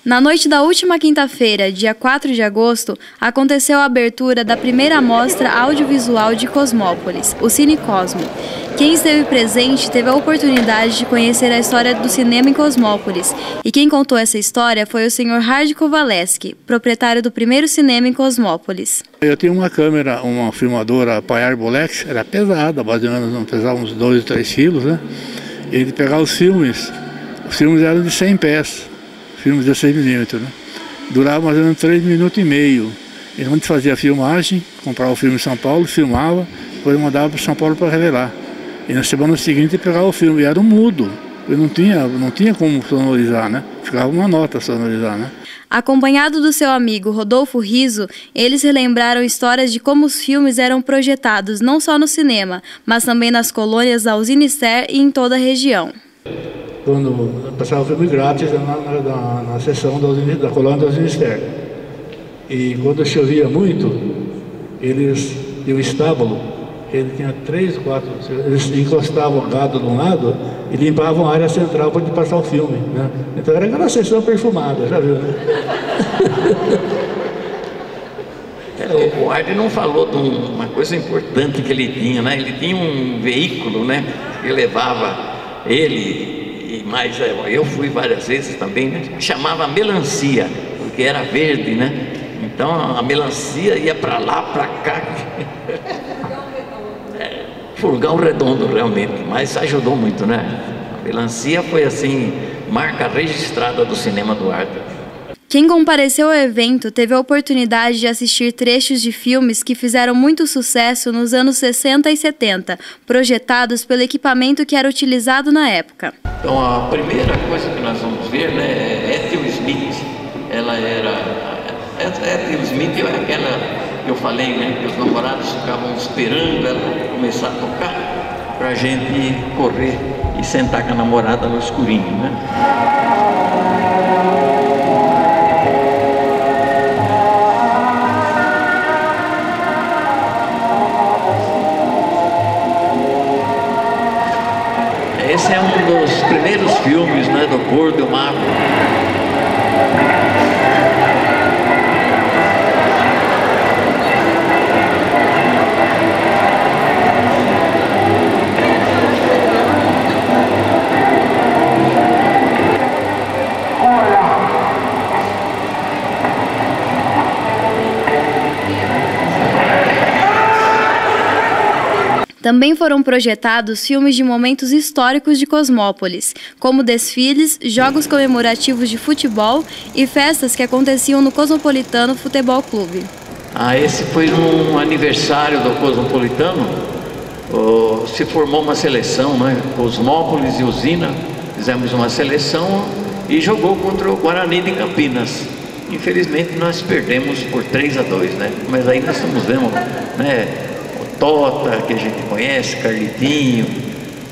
Na noite da última quinta-feira, dia 4 de agosto, aconteceu a abertura da primeira mostra audiovisual de Cosmópolis, o Cine Cosmo. Quem esteve presente teve a oportunidade de conhecer a história do cinema em Cosmópolis. E quem contou essa história foi o Sr. Hardy Kowaleski, proprietário do primeiro cinema em Cosmópolis. Eu tinha uma câmera, uma filmadora Payar Bolex, era pesada, mais ou menos, pesava uns 2 ou 3 quilos, né? E ele pegava os filmes eram de 100 pés. Filmes de 16mm, né? Durava mais ou menos 3 minutos e meio. E a gente fazia a filmagem, comprava o filme em São Paulo, filmava, depois mandava para São Paulo para revelar. E na semana seguinte pegava o filme, e era um mudo. Eu não tinha como sonorizar, né? Ficava uma nota sonorizar, né? Acompanhado do seu amigo Rodolfo Riso, eles relembraram histórias de como os filmes eram projetados não só no cinema, mas também nas colônias da Usinister e em toda a região. Quando passava o filme grátis na sessão da colônia da Usinister. E quando chovia muito, e o estábulo, ele tinha 3, 4, eles encostavam o gado de um lado e limpavam a área central para passar o filme, né? Então era aquela sessão perfumada, já viu, né? O Hardy não falou de uma coisa importante que ele tinha, né? Ele tinha um veículo, né? Que levava ele. Mas eu fui várias vezes também, né? Chamava melancia, porque era verde, né? Então a melancia ia para lá, para cá. Furgão redondo realmente, mas ajudou muito, né? A melancia foi assim, marca registrada do cinema do Hardy. Quem compareceu ao evento teve a oportunidade de assistir trechos de filmes que fizeram muito sucesso nos anos 60 e 70, projetados pelo equipamento que era utilizado na época. Então a primeira coisa que nós vamos ver, né, é Ethel Smith. Ela era... Ethel Smith é aquela que eu falei, né, que os namorados ficavam esperando ela começar a tocar para a gente correr e sentar com a namorada no escurinho, né? Esse é um dos primeiros filmes, né, do Gordo Magro. Também foram projetados filmes de momentos históricos de Cosmópolis, como desfiles, jogos comemorativos de futebol e festas que aconteciam no Cosmopolitano Futebol Clube. Esse foi um aniversário do Cosmopolitano. Se formou uma seleção, né? Cosmópolis e Usina, fizemos uma seleção e jogou contra o Guarani de Campinas. Infelizmente nós perdemos por 3-2, né? Mas aí nós estamos vendo, né? Tota, que a gente conhece, Carlitinho,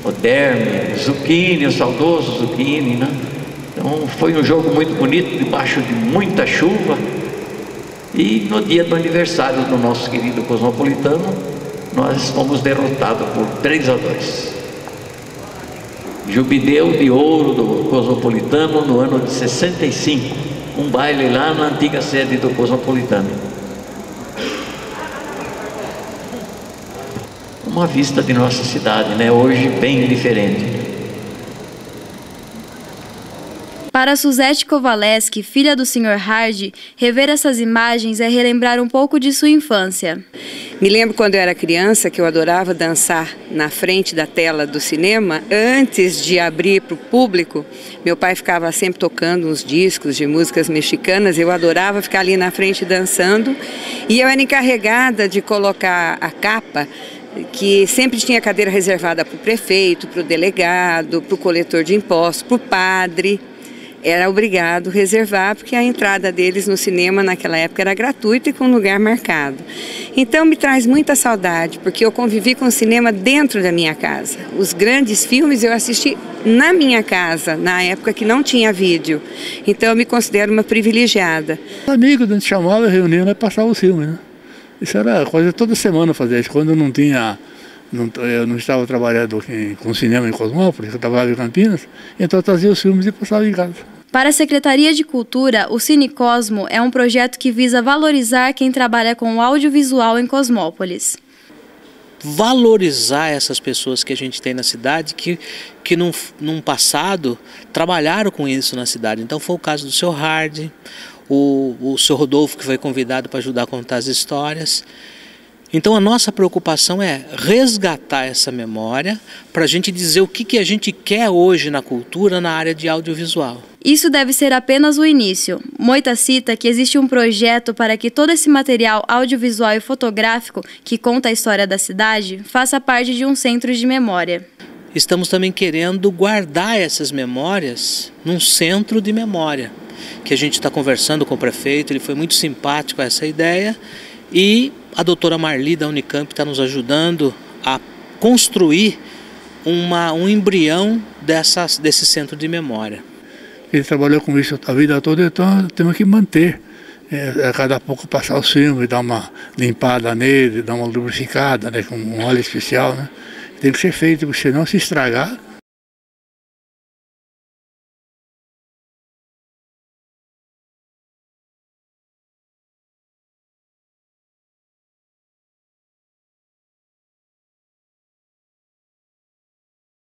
o Derme, Zucchini, o saudoso Zucchini, né? Então foi um jogo muito bonito, debaixo de muita chuva. E no dia do aniversário do nosso querido Cosmopolitano, nós fomos derrotados por 3-2. Jubileu de ouro do Cosmopolitano no ano de 65, um baile lá na antiga sede do Cosmopolitano. Uma vista de nossa cidade, né? Hoje bem diferente. Para Suzete Kowaleski, filha do Sr. Hardy, rever essas imagens é relembrar um pouco de sua infância. Me lembro quando eu era criança que eu adorava dançar na frente da tela do cinema. Antes de abrir para o público, meu pai ficava sempre tocando uns discos de músicas mexicanas. Eu adorava ficar ali na frente dançando. E eu era encarregada de colocar a capa, que sempre tinha cadeira reservada para o prefeito, para o delegado, para o coletor de impostos, para o padre. Era obrigado a reservar, porque a entrada deles no cinema naquela época era gratuita e com lugar marcado. Então me traz muita saudade, porque eu convivi com o cinema dentro da minha casa. Os grandes filmes eu assisti na minha casa, na época que não tinha vídeo. Então eu me considero uma privilegiada. Amigos, a gente chamava, reunia e passava o filme, né? Isso era coisa toda semana fazer isso. Quando eu não estava trabalhando com cinema em Cosmópolis, eu trabalhava em Campinas, então eu trazia os filmes e passava em casa. Para a Secretaria de Cultura, o Cine Cosmo é um projeto que visa valorizar quem trabalha com o audiovisual em Cosmópolis. Valorizar essas pessoas que a gente tem na cidade, que num passado trabalharam com isso na cidade. Então foi o caso do Sr. Hard, o Sr. Rodolfo, que foi convidado para ajudar a contar as histórias. Então a nossa preocupação é resgatar essa memória para a gente dizer o que a gente quer hoje na cultura, na área de audiovisual. Isso deve ser apenas o início. Moita cita que existe um projeto para que todo esse material audiovisual e fotográfico que conta a história da cidade faça parte de um centro de memória. Estamos também querendo guardar essas memórias num centro de memória, que a gente está conversando com o prefeito, ele foi muito simpático a essa ideia, e a doutora Marli da Unicamp está nos ajudando a construir um embrião desse centro de memória. Ele trabalhou com isso a vida toda, então temos que manter. A cada pouco passar o filme, dar uma limpada nele, dar uma lubrificada, né, com um óleo especial, né? Tem que ser feito, porque senão se estragar,